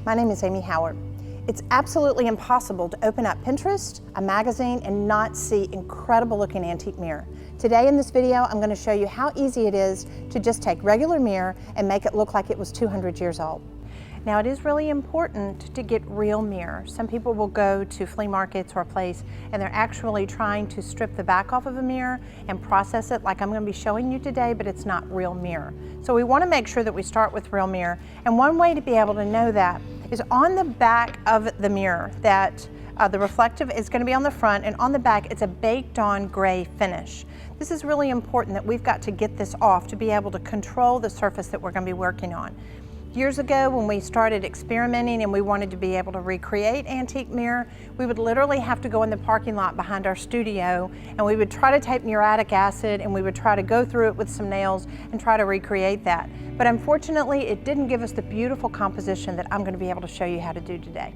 My name is Amy Howard. It's absolutely impossible to open up Pinterest, a magazine, and not see incredible looking antique mirror. Today in this video, I'm going to show you how easy it is to just take regular mirror and make it look like it was 200 years old. Now, it is really important to get real mirror. Some people will go to flea markets or a place and they're actually trying to strip the back off of a mirror and process it like I'm going to be showing you today, but it's not real mirror. So we want to make sure that we start with real mirror. And one way to be able to know that is on the back of the mirror that the reflective is going to be on the front, and on the back it's a baked on gray finish. This is really important that we've got to get this off to be able to control the surface that we're going to be working on. Years ago, when we started experimenting and we wanted to be able to recreate antique mirror, we would literally have to go in the parking lot behind our studio and we would try to take muriatic acid and we would try to go through it with some nails and try to recreate that. But unfortunately, it didn't give us the beautiful composition that I'm going to be able to show you how to do today.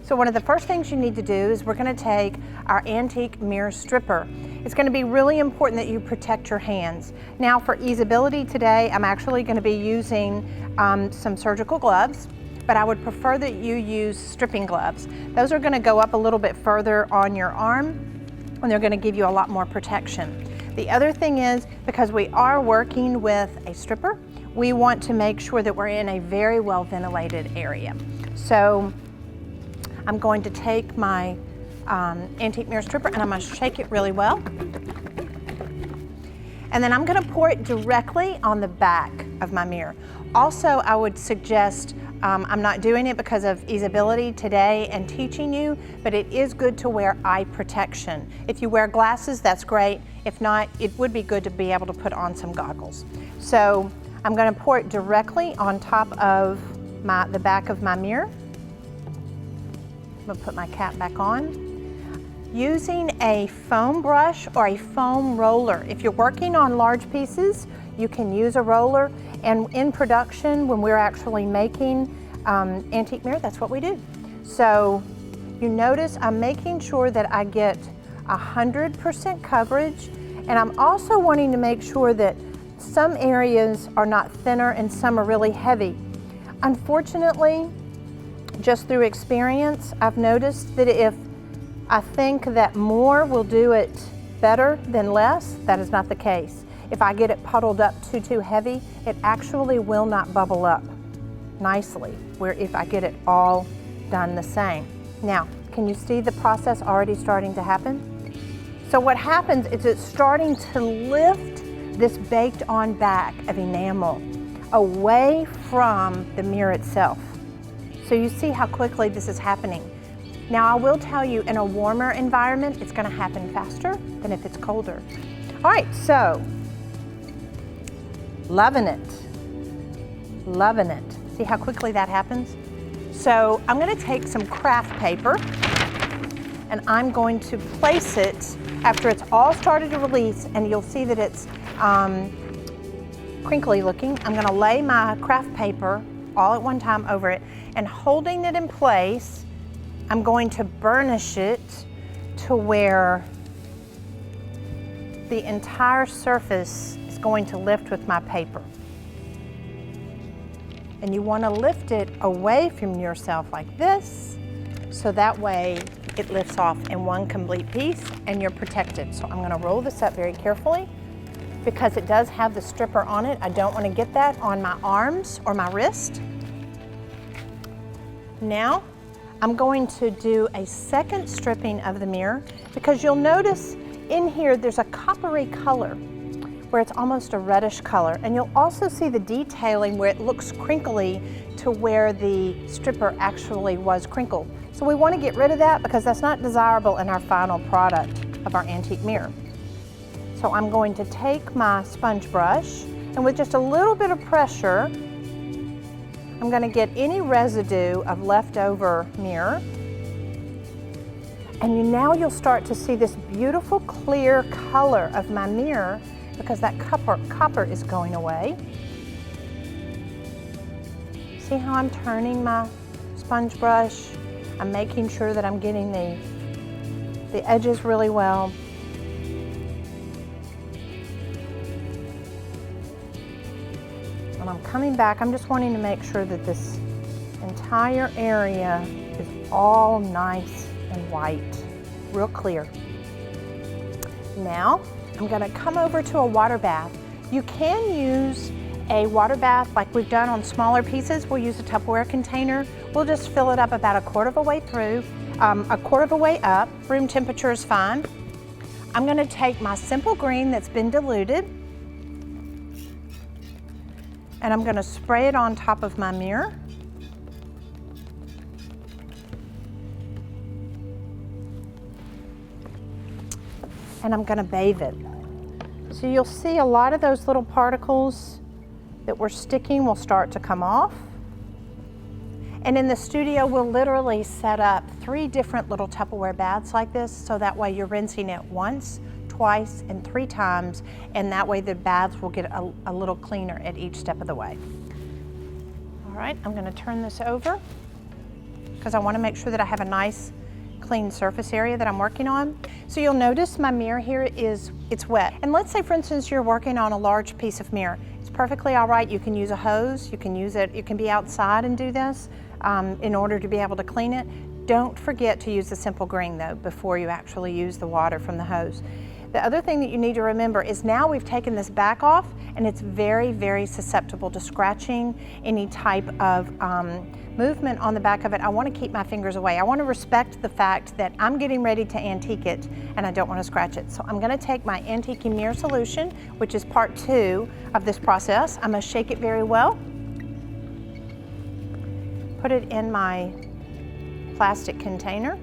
So one of the first things you need to do is we're going to take our antique mirror stripper. It's going to be really important that you protect your hands. Now, for easeability today, I'm actually going to be using some surgical gloves, but I would prefer that you use stripping gloves. Those are going to go up a little bit further on your arm and they're going to give you a lot more protection. The other thing is, because we are working with a stripper, we want to make sure that we're in a very well ventilated area. So I'm going to take my antique mirror stripper and I'm going to shake it really well. And then I'm going to pour it directly on the back of my mirror. Also, I would suggest, I'm not doing it because of easeability today and teaching you, but it is good to wear eye protection. If you wear glasses, that's great. If not, it would be good to be able to put on some goggles. So I'm going to pour it directly on top of the back of my mirror. I'm going to put my cap back on. Using a foam brush or a foam roller. If you're working on large pieces, you can use a roller. And in production, when we're actually making antique mirror, that's what we do. So you notice I'm making sure that I get 100% coverage. And I'm also wanting to make sure that some areas are not thinner and some are really heavy. Unfortunately, just through experience, I've noticed that if I think that more will do it better than less, that is not the case. If I get it puddled up too heavy, it actually will not bubble up nicely, where if I get it all done the same. Now, can you see the process already starting to happen? So what happens is it's starting to lift this baked on back of enamel away from the mirror itself. So you see how quickly this is happening. Now, I will tell you, in a warmer environment, it's going to happen faster than if it's colder. All right, so loving it, loving it. See how quickly that happens? So I'm going to take some craft paper and I'm going to place it after it's all started to release, and you'll see that it's crinkly looking. I'm going to lay my craft paper all at one time over it, and holding it in place, I'm going to burnish it to where the entire surface is going to lift with my paper. And you want to lift it away from yourself like this, so that way it lifts off in one complete piece and you're protected. So I'm going to roll this up very carefully because it does have the stripper on it. I don't want to get that on my arms or my wrist. Now, I'm going to do a second stripping of the mirror because you'll notice in here there's a coppery color where it's almost a reddish color, and you'll also see the detailing where it looks crinkly to where the stripper actually was crinkled. So we want to get rid of that because that's not desirable in our final product of our antique mirror. So I'm going to take my sponge brush and with just a little bit of pressure, I'm going to get any residue of leftover mirror. And now you'll start to see this beautiful clear color of my mirror because that copper is going away. See how I'm turning my sponge brush? I'm making sure that I'm getting the edges really well. And I'm coming back, I'm just wanting to make sure that this entire area is all nice and white, real clear. Now, I'm gonna come over to a water bath. You can use a water bath like we've done on smaller pieces. We'll use a Tupperware container. We'll just fill it up about a quarter of a way through, a quarter of a way up. Room temperature is fine. I'm gonna take my simple green that's been diluted, and I'm gonna spray it on top of my mirror. And I'm gonna bathe it. So you'll see a lot of those little particles that were sticking will start to come off. And in the studio, we'll literally set up 3 different little Tupperware baths like this, so that way you're rinsing it once, twice, and 3 times, and that way the baths will get a little cleaner at each step of the way. All right, I'm gonna turn this over because I wanna make sure that I have a nice clean surface area that I'm working on. So you'll notice my mirror here it's wet. And let's say, for instance, you're working on a large piece of mirror. It's perfectly all right. You can use a hose, you can be outside and do this in order to be able to clean it. Don't forget to use the simple green though before you actually use the water from the hose. The other thing that you need to remember is now we've taken this back off, and it's very, very susceptible to scratching, any type of movement on the back of it. I want to keep my fingers away. I want to respect the fact that I'm getting ready to antique it and I don't want to scratch it. So I'm going to take my Antique Mirror solution, which is part 2 of this process. I'm going to shake it very well, put it in my plastic container.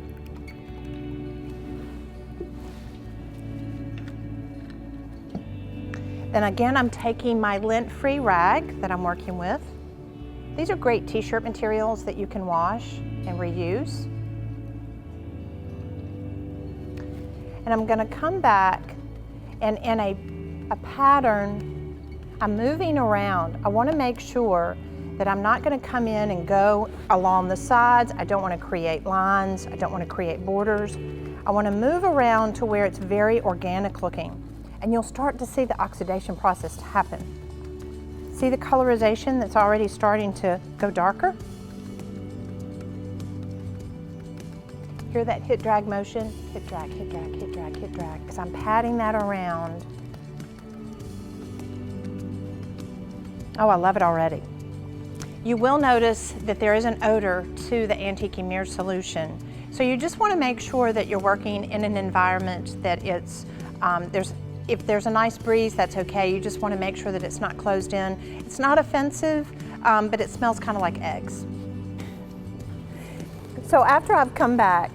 Then again, I'm taking my lint-free rag that I'm working with. These are great t-shirt materials that you can wash and reuse. And I'm gonna come back, and in a pattern, I'm moving around. I wanna make sure that I'm not gonna come in and go along the sides. I don't wanna create lines. I don't wanna create borders. I wanna move around to where it's very organic looking. And you'll start to see the oxidation process happen. See the colorization that's already starting to go darker? Hear that hit drag motion? Hit drag, hit drag, hit drag, hit drag, because I'm patting that around. Oh, I love it already. You will notice that there is an odor to the Antique Mirror solution. So you just want to make sure that you're working in an environment that it's, if there's a nice breeze, that's okay. You just want to make sure that it's not closed in. It's not offensive, but it smells kind of like eggs. So after I've come back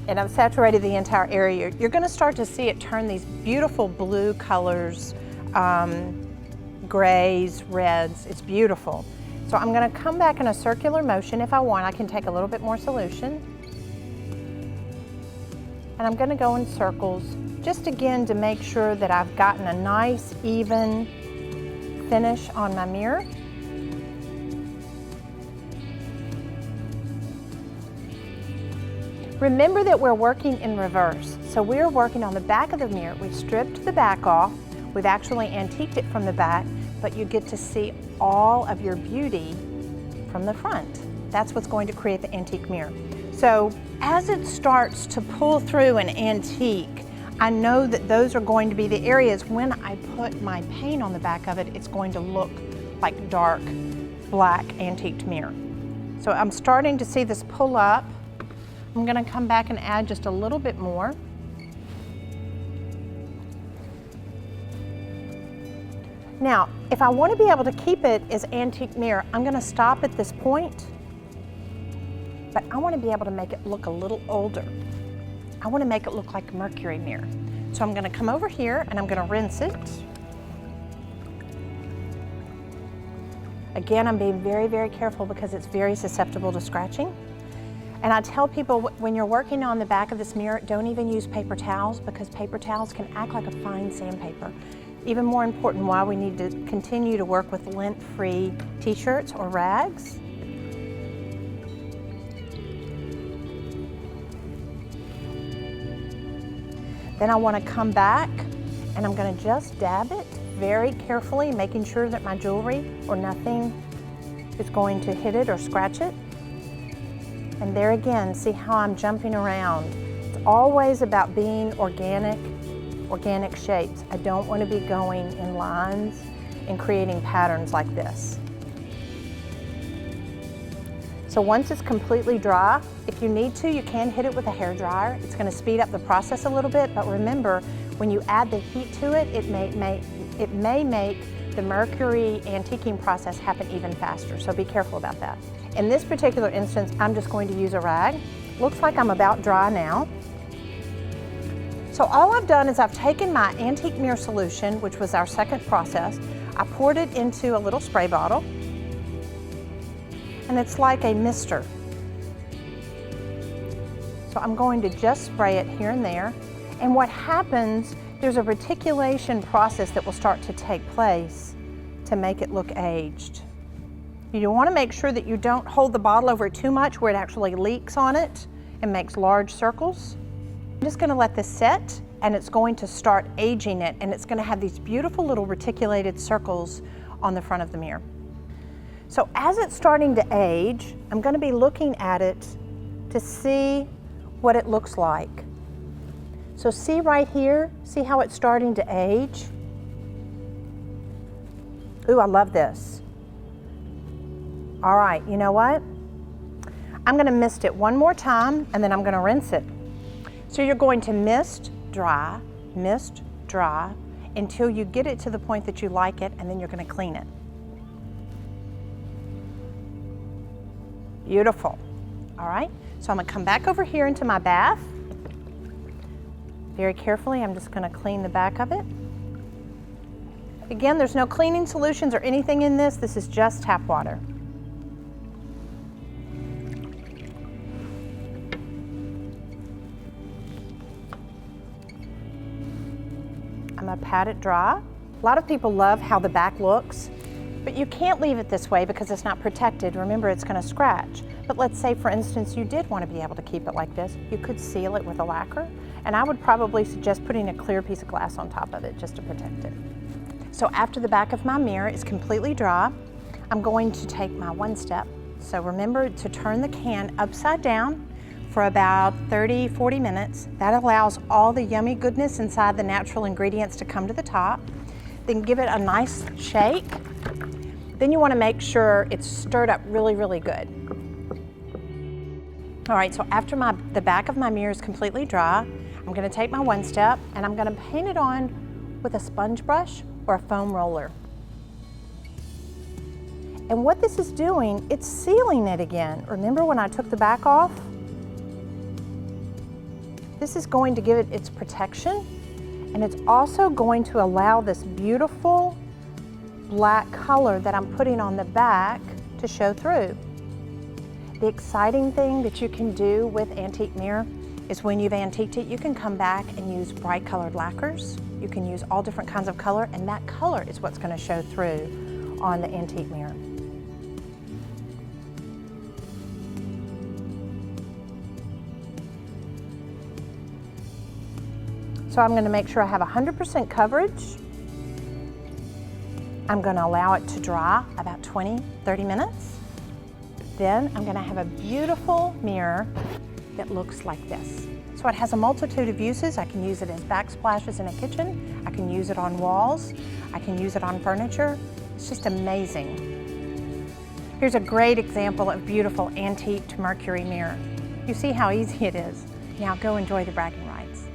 and I've saturated the entire area, you're going to start to see it turn these beautiful blue colors, grays, reds. It's beautiful. So I'm going to come back in a circular motion. If I want, I can take a little bit more solution. And I'm going to go in circles, just again to make sure that I've gotten a nice, even finish on my mirror. Remember that we're working in reverse. So we're working on the back of the mirror. We've stripped the back off. We've actually antiqued it from the back, but you get to see all of your beauty from the front. That's what's going to create the antique mirror. So as it starts to pull through an antique, I know that those are going to be the areas when I put my paint on the back of it, it's going to look like dark, black antiqued mirror. So I'm starting to see this pull up. I'm going to come back and add just a little bit more. Now, if I want to be able to keep it as antique mirror, I'm going to stop at this point, but I want to be able to make it look a little older. I want to make it look like a Mercury mirror. So I'm going to come over here and I'm going to rinse it. Again, I'm being very, very careful because it's very susceptible to scratching. And I tell people when you're working on the back of this mirror, don't even use paper towels because paper towels can act like a fine sandpaper. Even more important, why we need to continue to work with lint-free t-shirts or rags. Then I want to come back and I'm going to just dab it very carefully, making sure that my jewelry or nothing is going to hit it or scratch it. And there again, see how I'm jumping around. It's always about being organic shapes. I don't want to be going in lines and creating patterns like this. So once it's completely dry, if you need to, you can hit it with a hair dryer. It's going to speed up the process a little bit, but remember, when you add the heat to it, it may make the Mercury antiquing process happen even faster, so be careful about that. In this particular instance, I'm just going to use a rag. Looks like I'm about dry now. So all I've done is I've taken my antique mirror solution, which was our second process, I poured it into a little spray bottle, and it's like a mister. So I'm going to just spray it here and there, and what happens, there's a reticulation process that will start to take place to make it look aged. You want to make sure that you don't hold the bottle over too much where it actually leaks on it and makes large circles. I'm just going to let this set, and it's going to start aging it, and it's going to have these beautiful little reticulated circles on the front of the mirror. So as it's starting to age, I'm going to be looking at it to see what it looks like. So see right here, see how it's starting to age? Ooh, I love this. All right, you know what? I'm going to mist it one more time, and then I'm going to rinse it. So you're going to mist, dry, until you get it to the point that you like it, and then you're going to clean it. Beautiful. All right, so I'm going to come back over here into my bath. Very carefully, I'm just going to clean the back of it. Again, there's no cleaning solutions or anything in this. This is just tap water. I'm going to pat it dry. A lot of people love how the back looks, but you can't leave it this way because it's not protected. Remember, it's going to scratch. But let's say, for instance, you did want to be able to keep it like this. You could seal it with a lacquer, and I would probably suggest putting a clear piece of glass on top of it just to protect it. So after the back of my mirror is completely dry, I'm going to take my one step. So remember to turn the can upside down for about 30-40 minutes. That allows all the yummy goodness inside the natural ingredients to come to the top. Then give it a nice shake. Then you want to make sure it's stirred up really, really good. All right, so after the back of my mirror is completely dry, I'm going to take my one step and I'm going to paint it on with a sponge brush or a foam roller. And what this is doing, it's sealing it again. Remember when I took the back off? This is going to give it its protection, and it's also going to allow this beautiful black color that I'm putting on the back to show through. The exciting thing that you can do with antique mirror is when you've antiqued it, you can come back and use bright colored lacquers. You can use all different kinds of color, and that color is what's going to show through on the antique mirror. So I'm going to make sure I have 100% coverage. I'm going to allow it to dry about 20-30 minutes. Then I'm going to have a beautiful mirror that looks like this. So it has a multitude of uses. I can use it as backsplashes in a kitchen. I can use it on walls. I can use it on furniture. It's just amazing. Here's a great example of beautiful antiqued Mercury mirror. You see how easy it is. Now go enjoy the bragging rights.